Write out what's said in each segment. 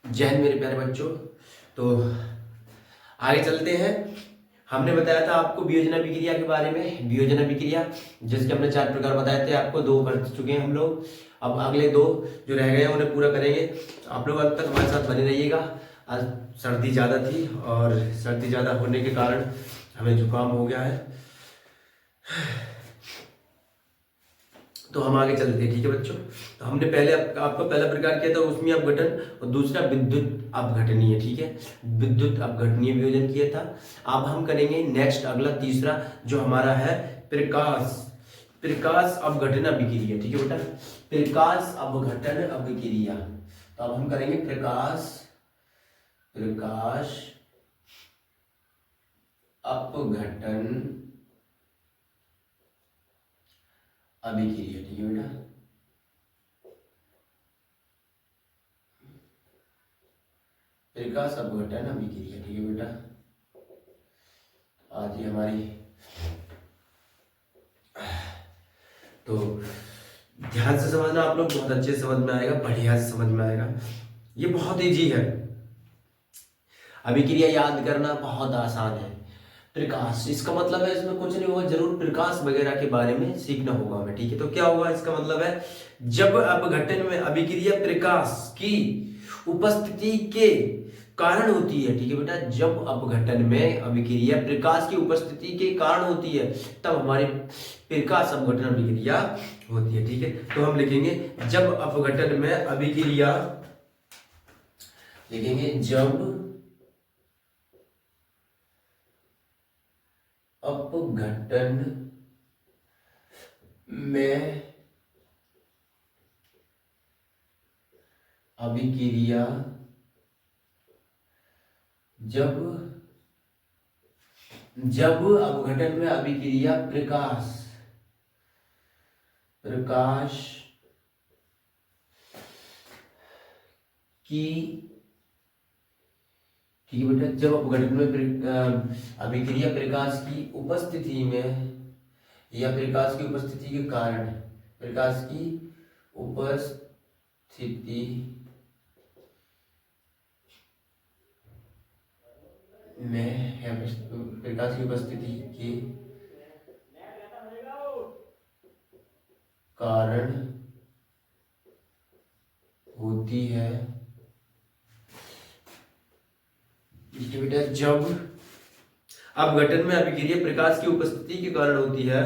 जय हिंद मेरे प्यारे बच्चों। तो आगे चलते हैं। हमने बताया था आपको वियोजना विक्रिया के बारे में। वियोजना विक्रिया जिसके हमने 4 प्रकार बताए थे, आपको 2 कर चुके हैं हम लोग। अब अगले 2 जो रह गए हैं उन्हें पूरा करेंगे। आप लोग अब तक हमारे साथ बने रहिएगा। आज सर्दी ज़्यादा थी और सर्दी ज़्यादा होने के कारण हमें जुकाम हो गया है। तो हम आगे चलते हैं, ठीक है बच्चों। तो हमने पहले आपको पहला प्रकार किया था उसमें अपघटन, और दूसरा विद्युत अपघटनीय, ठीक है, विद्युत अपघटनीय वियोजन किया था। अब हम करेंगे नेक्स्ट अगला तीसरा जो हमारा है प्रकाश प्रकाश अपघटन अभिक्रिया, ठीक है बेटा, प्रकाश अपघटन अभिक्रिया। तो अब हम करेंगे प्रकाश अपघटन अभिक्रिया, ठीक है बेटा। प्रकाश अपघटन अभिक्रिया, ठीक है बेटा। आज ये हमारी, तो ध्यान से समझना आप लोग, बहुत अच्छे से समझ में आएगा, बढ़िया से समझ में आएगा। ये बहुत इजी है, अभिक्रिया याद करना बहुत आसान है। प्रकाश, इसका मतलब है इसमें कुछ नहीं होगा, जरूर प्रकाश वगैरह के बारे में सीखना होगा हमें, ठीक है। तो क्या होगा, इसका मतलब है जब अपघटन में अभिक्रिया प्रकाश की उपस्थिति के कारण होती है, ठीक है बेटा, जब अपघटन में अभिक्रिया प्रकाश की उपस्थिति के कारण होती है तब हमारी प्रकाश अपघटन अभिक्रिया होती है, ठीक है। तो हम लिखेंगे जब अपघटन में अभिक्रिया, लिखेंगे जब अपघटन में अभिक्रिया, जब अपघटन में अभिक्रिया प्रकाश की, ठीक है बेटा, जब अपघटन में अभिक्रिया प्रकाश की उपस्थिति में या प्रकाश की उपस्थिति के कारण, प्रकाश की उपस्थिति में या प्रकाश की उपस्थिति के कारण होती है, बेटा, जब अपघटन में अभिक्रिया प्रकाश की उपस्थिति के कारण होती है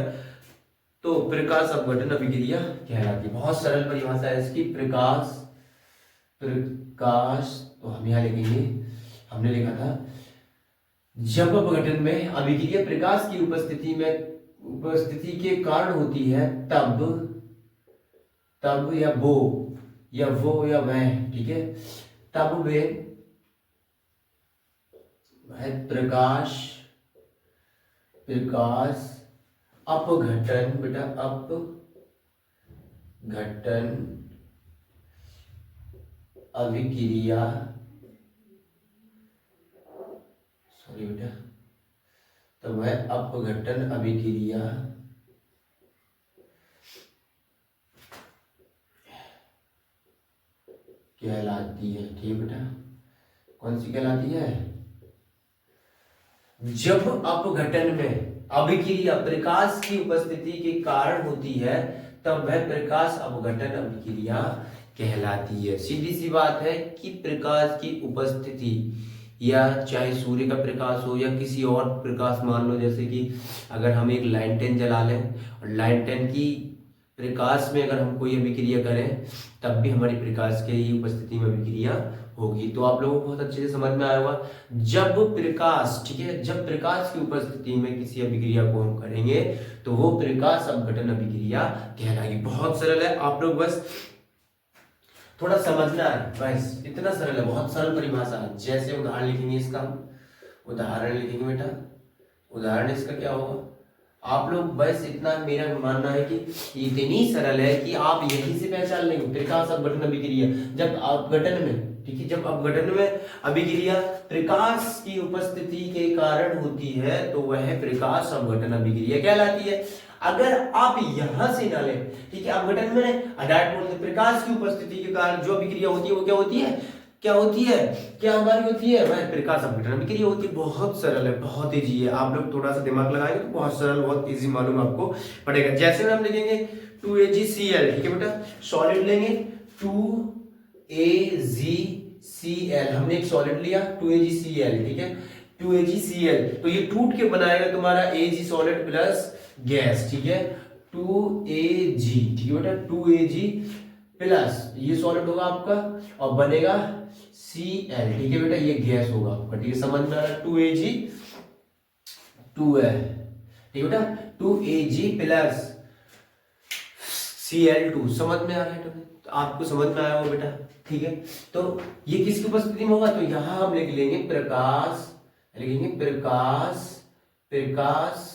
तो प्रकाश अपघटन अभिक्रिया कहलाती है। बहुत सरल परिभाषा है इसकी, प्रकाश। तो हम यहाँ लिखेंगे, हमने लिखा था जब अपघटन में अभिक्रिया प्रकाश की उपस्थिति के कारण होती है तब या वो या वह, ठीक है, तब वे प्रकाश अपघटन, बेटा, अपघटन अभिक्रिया, सॉरी बेटा, तो वह अपघटन अभिक्रिया कहलाती है, ठीक है बेटा। कौन सी कहलाती है, जब अपघटन में अभिक्रिया प्रकाश की उपस्थिति के कारण होती है तब वह प्रकाश अपघटन अभिक्रिया कहलाती है। सीधी सी बात है कि प्रकाश की उपस्थिति, या चाहे सूर्य का प्रकाश हो या किसी और प्रकाश, मान लो जैसे कि अगर हम एक लालटेन जला लें और लालटेन की प्रकाश में अगर हम कोई अभिक्रिया करें तब भी हमारी प्रकाश के ही उपस्थिति में अभिक्रिया होगी। तो आप लोगों को बहुत अच्छे से समझ में आया होगा, जब प्रकाश, ठीक है, जब प्रकाश की उपस्थिति में किसी अभिक्रिया को हम करेंगे तो वो प्रकाश अपघटन अभिक्रिया कहलाएगी। बहुत सरल है, आप लोग बस थोड़ा समझना है, बस इतना सरल है, बहुत सरल परिभाषा है। जैसे उदाहरण लिखेंगे, इसका हम उदाहरण लिखेंगे बेटा, उदाहरण इसका क्या होगा, आप लोग बस इतना, मेरा मानना है कि इतनी सरल है कि आप यहीं से पहचान लेंगे प्रकाश अपघटन अभिक्रिया। जब अपघटन में, ठीक है, जब अपघटन में अभिक्रिया प्रकाश की उपस्थिति के कारण होती है तो वह प्रकाश अपघटन अभिक्रिया कहलाती है। अगर आप यहां से ना ले, ठीक है, अपघटन में डायरेक्ट बोलते प्रकाश की उपस्थिति के कारण जो अभिक्रिया होती है वो क्या होती है, क्या होती है, क्या हमारी होती है, वह प्रकाश अपघटन अभिक्रिया होती है। बहुत सरल है, बहुत इजी है, आप लोग थोड़ा सा दिमाग लगाएंगे तो बहुत सरल, बहुत इजी मालूम आपको पड़ेगा। जैसे हम लिखेंगे 2AgCl, ठीक है बेटा, सॉलिड लेंगे 2AgCl, हमने एक सॉलिड लिया 2AgCl, ठीक है, 2AgCl, तो ये टूट के बनाएगा तुम्हारा Ag सॉलिड प्लस गैस, ठीक है, 2Ag, ठीक है बेटा, 2Ag प्लस ये सॉलिड होगा आपका और बनेगा Cl, ठीक है बेटा, ये गैस होगा आपका, ठीक है, समझ में आ रहा है, 2Ag 2 है, ठीक है बेटा, 2Ag प्लस Cl2, समझ में आ रहा है, तो आपको समझ में आया होगा बेटा, ठीक है। तो ये किसकी उपस्थिति में होगा, तो यहां हम लिख लेंगे प्रकाश, लिखेंगे प्रकाश, प्रकाश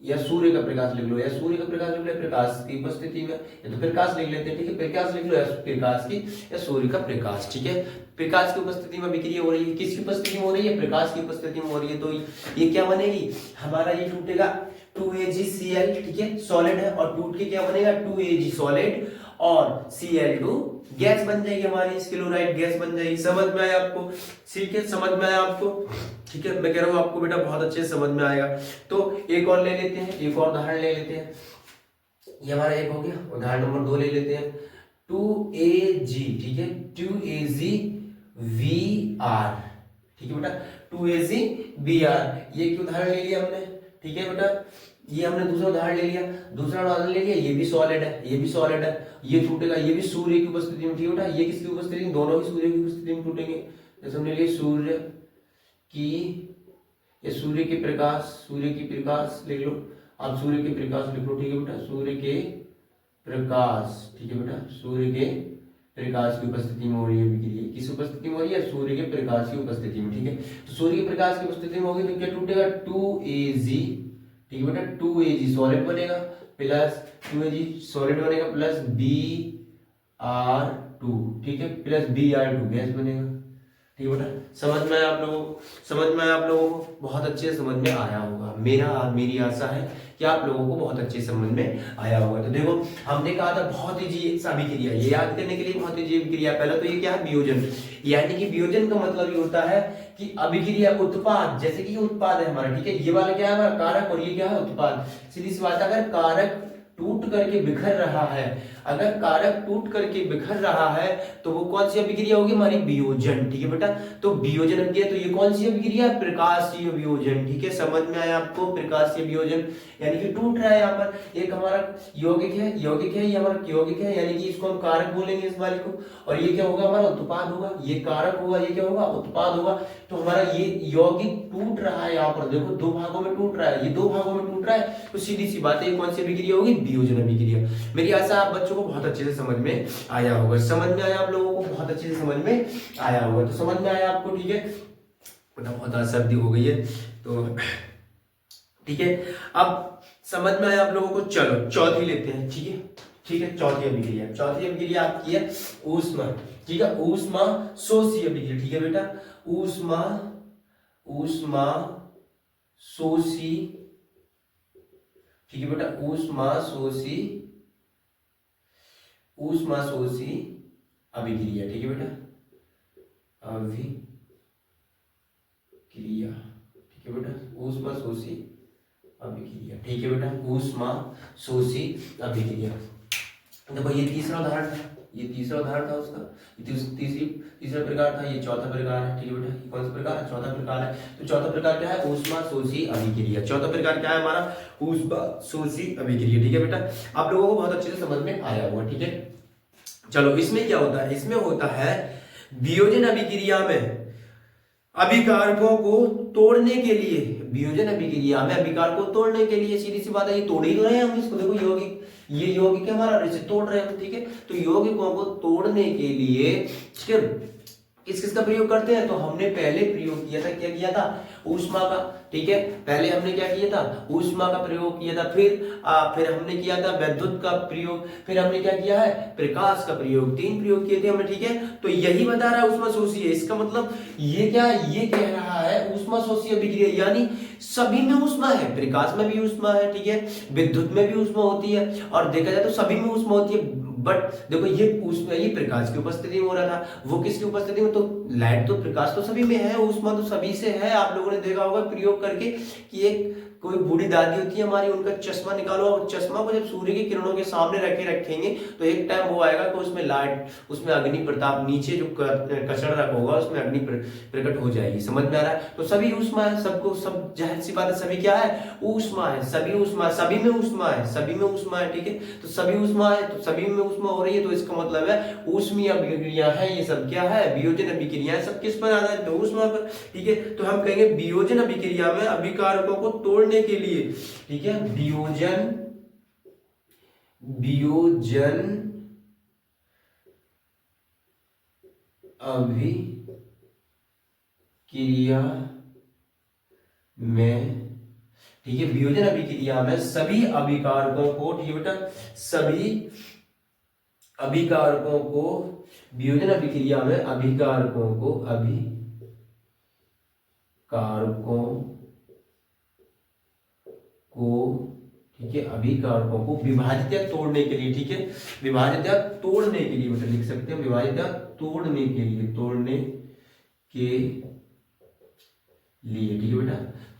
या सूर्य का प्रकाश लिख लो, या सूर्य का प्रकाश लिख लो, प्रकाश की उपस्थिति में, या तो प्रकाश लिख लेते हैं, ठीक है, प्रकाश लिख लो, या प्रकाश की या सूर्य का प्रकाश, ठीक है। प्रकाश की उपस्थिति में अभिक्रिया हो रही है, किसकी उपस्थिति में हो रही है, प्रकाश की उपस्थिति में हो रही है, तो ये क्या बनेगी, हमारा ये टूटेगा 2AgCl, ठीक है, सॉलिड है, और टूट के क्या बनेगा 2Ag सॉलिड और Cl2 गैस बन जाएगी हमारी, क्लोराइड गैस बन जाएगी। समझ में आया आपको, ठीक है, समझ में आया आपको, ठीक है, मैं कह रहा हूं आपको बेटा बहुत अच्छे से समझ में आएगा। तो एक और ले लेते हैं, एक और उदाहरण ले लेते हैं, ये हमारा एक हो गया, उदाहरण नंबर 2 ले लेते हैं, 2Ag, ठीक है, 2AgVr, ठीक है बेटा, 2AgVr, ये एक उदाहरण ले लिया हमने, ठीक है बेटा, ये हमने दूसरा उदाहरण ले लिया, दूसरा उदाहरण ले लिया, ये भी सॉलिड है, ये भी सॉलिड है, ये टूटेगा, ये भी सूर्य की उपस्थिति में, ठीक है बेटा, ये किसकी उपस्थिति में, दोनों ही सूर्य की उपस्थिति में टूटेंगे। जैसे हमने लिया सूर्य की, ये सूर्य के प्रकाश, सूर्य की प्रकाश लिख लो, आप सूर्य के प्रकाश लिख लो, ठीक है बेटा, सूर्य के प्रकाश, ठीक है बेटा, सूर्य के प्रकाश की उपस्थिति में हो रही है अभिक्रिया, किस उपस्थिति में हो रही है, सूर्य के प्रकाश की उपस्थिति में, ठीक है। तो सूर्य के प्रकाश की उपस्थिति में होगी तो क्या टूटेगा 2Ag, ठीक है बेटा, 2Ag सॉलिड बनेगा प्लस 2Ag सॉलिड बनेगा प्लस Br2, ठीक है, प्लस Br2 गैस बनेगा, ठीक है बेटा, समझ में आया आप लोगों को, समझ में आया आप लोगों को, बहुत अच्छे से समझ में आया होगा, मेरी आशा है कि आप लोगों को बहुत अच्छे समझ में आया होगा। तो देखो हमने कहा था बहुत ही अभिक्रिया, ये याद करने के लिए बहुत ही अभिक्रिया, पहला तो ये क्या है, वियोजन, यानी कि वियोजन का मतलब ये होता है कि अभिक्रिया उत्पाद, जैसे कि ये उत्पाद है हमारा, ठीक है, ये वाला क्या है हमारा कारक और ये क्या है उत्पाद। सीधी सी बात है, अगर कारक टूट करके बिखर रहा है, अगर कारक टूट करके बिखर रहा है तो वो कौन सी अभिक्रिया होगी हमारी, वियोजन, ठीक है बेटा। तो वियोजन अभिक्रिया, तो ये कौन सी अभिक्रिया है, प्रकाशीय वियोजन, ठीक है, समझ में आया आपको, प्रकाशीय वियोजन, यानी कि टूट रहा है यहाँ पर, एक हमारा यौगिक है, ये हमारा यौगिक है, यानी कि इसको हम कारक बोलेंगे इस वाले को, और ये क्या होगा हमारा उत्पाद होगा, ये कारक होगा, ये क्या होगा उत्पाद होगा। तो हमारा ये यौगिक टूट रहा है, यहाँ पर देखो दो भागों में टूट रहा है, ये दो भागों में टूट रहा है, तो सीधी सी बात है ये कौन सी अभिक्रिया होगी, वियोजन अभिक्रिया। मेरी आशा आप बच्चों को बहुत अच्छे से समझ में आया होगा, समझ में आया आप लोगों को, बहुत अच्छे से समझ में आया होगा, तो समझ में आया आपको, ठीक है, बहुत सर्दी हो गई है तो ठीक है, अब समझ में आया आप लोगों को। चलो चौथी लेते हैं, ठीक है, ठीक है, चौथी अभिक्रिया आपकी है ऊष्मा, ठीक है, ऊष्मा शोषी अभिक्रिया, ठीक है बेटा, ऊष्मा शोषी, ठीक है बेटा, ऊष्मा शोषी अभिक्रिया, ठीक है बेटा, अभिक्रिया, ठीक है बेटा, ऊष्मा शोषी अभिक्रिया, ठीक है बेटा, ऊष्मा शोषी अभिक्रिया। देखो ये तीसरा उदाहरण था, ये तीसरा उदाहरण था उसका, तीसरा प्रकार था, ये चौथा प्रकार है, ठीक है बेटा, ये कौन सा प्रकार है, चौथा प्रकार है। तो चौथा प्रकार क्या है, ऊष्मा शोषी अभिक्रिया, चौथा प्रकार क्या है हमारा, ऊष्मा शोषी अभिक्रिया, ठीक है बेटा, आप लोगों को बहुत अच्छे से समझ में आया हुआ, ठीक है। चलो इसमें क्या होता है, इसमें होता है वियोजन अभिक्रिया में अभिकारकों को तोड़ने के लिए, वियोजन अभिक्रिया में अभिकारक को तोड़ने के लिए, सीधी सी बात है ये तोड़ ही रहे हैं हम इसको, देखो यौगिक, ये यौगिक हमारा इसे तोड़ रहे हैं, ठीक है, तो यौगिकों को तोड़ने के लिए, ठीक है, किसका प्रयोग करते हैं, तो हमने पहले प्रयोग किया था, क्या किया था, ऊष्मा का, ठीक है, पहले हमने क्या किया था, ऊष्मा का प्रयोग किया था, फिर हमने किया था विद्युत का प्रयोग, फिर हमने क्या किया है, प्रकाश का प्रयोग, 3 प्रयोग किए थे हमने, ठीक है। तो यही बता रहा है ऊष्मा शोषी है, इसका मतलब ये क्या, ये कह रहा है ऊष्मा शोषी अभिक्रिया, यानी सभी में ऊष्मा है, प्रकाश में भी ऊष्मा है, ठीक है, विद्युत में भी ऊष्मा होती है, और देखा जाए तो सभी में ऊष्मा होती है, बट देखो ये उसमें ये प्रकाश की उपस्थिति में हो रहा था, वो किसकी उपस्थिति में, तो लाइट तो प्रकाश तो सभी में है, ऊष्मा तो सभी से है। आप लोगों ने देखा होगा प्रयोग करके कि एक कोई बूढ़ी दादी होती है हमारी, उनका चश्मा निकालो और चश्मा को जब सूर्य की किरणों के सामने रखेंगे तो एक टाइम वो आएगा कि उसमें लाइट, उसमें अग्नि प्रताप, नीचे जो कचरा रखा होगा उसमें अग्नि प्रकट हो जाएगी। समझ में आ रहा है? तो सभी ऊष्मा है, सबको सब जाहिर सी बात है, सभी क्या है, ऊष्मा है, सभी ऊष्मा, सभी में ऊष्मा है, सभी में ऊष्मा है। ठीक है, तो सभी ऊष्मा है, तो सभी में ऊष्मा हो रही है, तो इसका मतलब है ऊष्मीय अभिक्रिया है, ये सब क्या है, वियोजन अभिक्रिया, सब किस पर आधारित है, ऊष्मा पर। ठीक है, तो हम कहेंगे वियोजन अभिक्रिया में अभिकारकों को तोड़ने के लिए, ठीक है, वियोजन अभिक्रिया में, ठीक है, वियोजन अभिक्रिया में सभी अभिकारकों को, ठीक है बेटा, सभी अभिकारकों को, वियोजन अभिक्रिया में अभिकारकों को, ठीक है, अभिकारकों को विभाजित या तोड़ने के लिए, ठीक है, विभाजित या तोड़ने के लिए बेटा लिख सकते हैं, विभाजित या तोड़ने के लिए, ठीक है बेटा,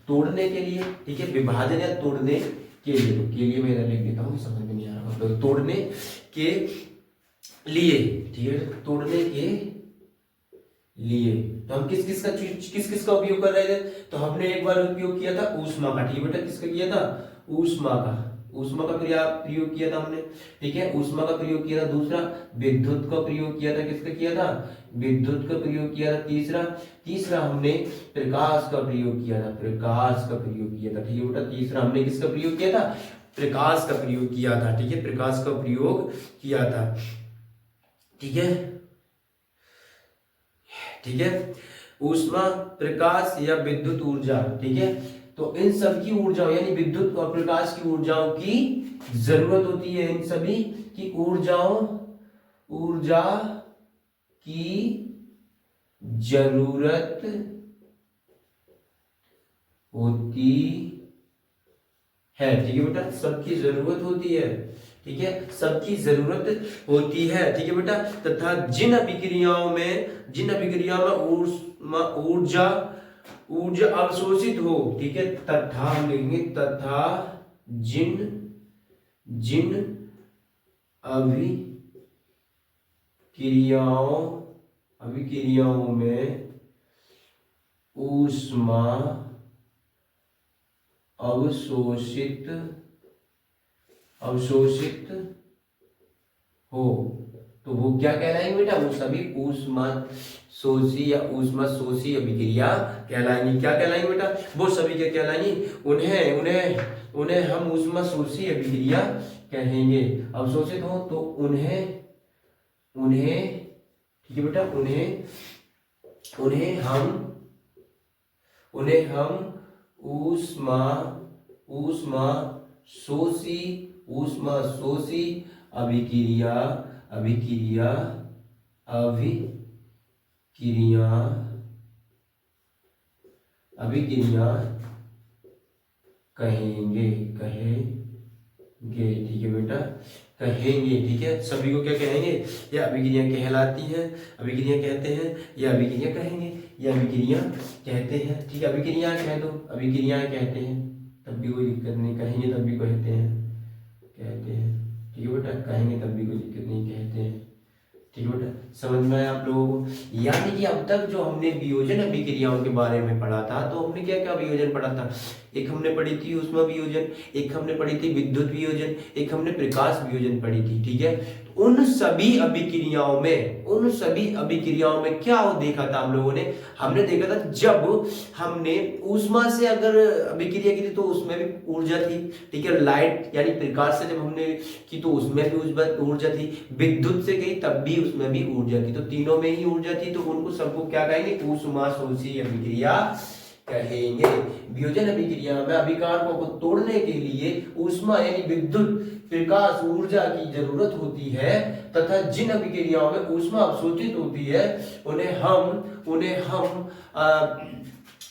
तोड़ने के लिए, ठीक है, विभाजन या तोड़ने के लिए, तो के लिए मैं इधर लिख देता हूँ, समझ में नहीं आ रहा, तो तोड़ने के लिए, ठीक है, तोड़ने के लिए। तो हम किस किस का उपयोग कर रहे थे, तो हमने एक बार उपयोग किया था ऊष्मा का, ठीक है बेटा, किसका किया था, ऊष्मा का प्रयोग किया था हमने, ठीक है, ऊष्मा का प्रयोग किया था। दूसरा विद्युत का प्रयोग किया था, किसका किया था, विद्युत का प्रयोग किया था। तीसरा हमने प्रकाश का प्रयोग किया था, ठीक है बेटा, तीसरा हमने किसका प्रयोग किया था, प्रकाश का प्रयोग किया था, ठीक है, प्रकाश का प्रयोग किया था, ठीक है, ऊष्मा, प्रकाश या विद्युत ऊर्जा, ठीक है, तो इन सब की ऊर्जाओं यानी विद्युत और प्रकाश की ऊर्जाओं की जरूरत होती है, इन सभी की ऊर्जा की जरूरत होती है, ठीक है बेटा, सबकी जरूरत होती है, ठीक है, सबकी जरूरत होती है, ठीक है बेटा। तथा जिन अभिक्रियाओं में ऊर्जा अवशोषित हो, ठीक है, तथा हम लिखेंगे, तथा जिन अभिक्रियाओं में ऊष्मा अवशोषित हो, तो वो क्या कहलाएंगे बेटा, वो सभी ऊष्मा शोषी या ऊष्मा शोषी अभिक्रिया कहलाएंगी। क्या कहलाएंगे बेटा, वो सभी क्या कहलाएंगी, उन्हें हम ऊष्मा शोषी अभिक्रिया कहेंगे। अवशोषित हो तो उन्हें ठीक है बेटा, उन्हें हम ऊष्मा शोषी अभिक्रिया कहेंगे, ठीक है बेटा, कहेंगे, ठीक है, सभी को क्या कहेंगे, या अभिक्रिया कहलाती हैं, अभिक्रिया कहते हैं, या अभिक्रिया कहेंगे, या अभिक्रिया कहते हैं, ठीक है, अभिक्रिया कह दो, अभिक्रिया कहते हैं, तब भी कोई दिक्कत नहीं, कहेंगे तब भी कहते हैं, ठीक है बेटा, कहेंगे तब भी कोई दिक्कत नहीं, कहते हैं, ठीक है बेटा, समझ में आया आप लोगों को। यानी कि अब तक जो हमने वियोजन अभिक्रियाओं के बारे में पढ़ा था, तो हमने क्या क्या वियोजन पढ़ा था, एक हमने पढ़ी थी ऊष्मा वियोजन, एक हमने पढ़ी थी विद्युत वियोजन, एक हमने प्रकाश वियोजन पढ़ी थी, ठीक है। उन सभी अभिक्रियाओं में क्या हो देखा था हम लोगों ने, हमने देखा था जब हमने ऊष्मा से अगर अभिक्रिया की थी तो उसमें भी ऊर्जा थी, ठीक है, लाइट यानी प्रकाश से जब हमने की तो उसमें भी ऊर्जा थी, विद्युत से गई तब भी उसमें भी ऊर्जा थी, तो तीनों में ही ऊर्जा थी, तो उनको सबको क्या कहेंगे, ऊष्मा शोषी अभिक्रिया कहेंगे। वियोजन अभिक्रिया में अभिकारकों को तोड़ने के लिए ऊष्मा यानी विद्युत प्रकाश ऊर्जा की जरूरत होती है, तथा जिन अभिक्रियाओं में ऊष्मा अवशोषित होती है उन्हें हम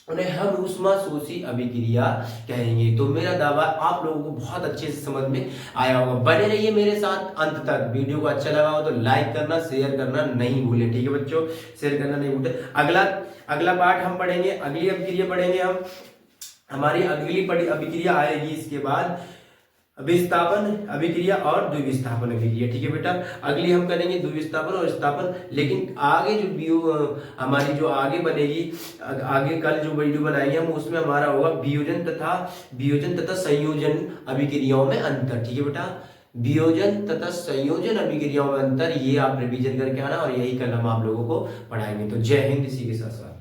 उन्हें हम ऊष्माशोषी अभिक्रिया कहेंगे। तो मेरा दावा आप लोगों को बहुत अच्छे से समझ में आया होगा। बने रहिए मेरे साथ अंत तक। वीडियो को अच्छा लगा हो तो लाइक करना, शेयर करना नहीं भूलें। ठीक है बच्चों, शेयर करना नहीं भूलें। अगला अगला पार्ट हम पढ़ेंगे, अगली अभिक्रिया पढ़ेंगे हम। हमारी अगली अभिक्रिया आएगी इसके बाद विस्थापन अभिक्रिया और द्विविस्थापन अभिक्रिया। ठीक है बेटा, अगली हम करेंगे द्विविस्थापन और विस्थापन। लेकिन आगे जो हमारी जो आगे बनेगी, आगे कल जो वीडियो बनाएंगे हम, उसमें हमारा होगा वियोजन तथा संयोजन अभिक्रियाओं में अंतर। ठीक है बेटा, वियोजन तथा संयोजन अभिक्रियाओं में अंतर, ये आप रिवीजन करके आना और यही कल हम आप लोगों को पढ़ाएंगे। तो जय हिंद, इसी के साथ साथ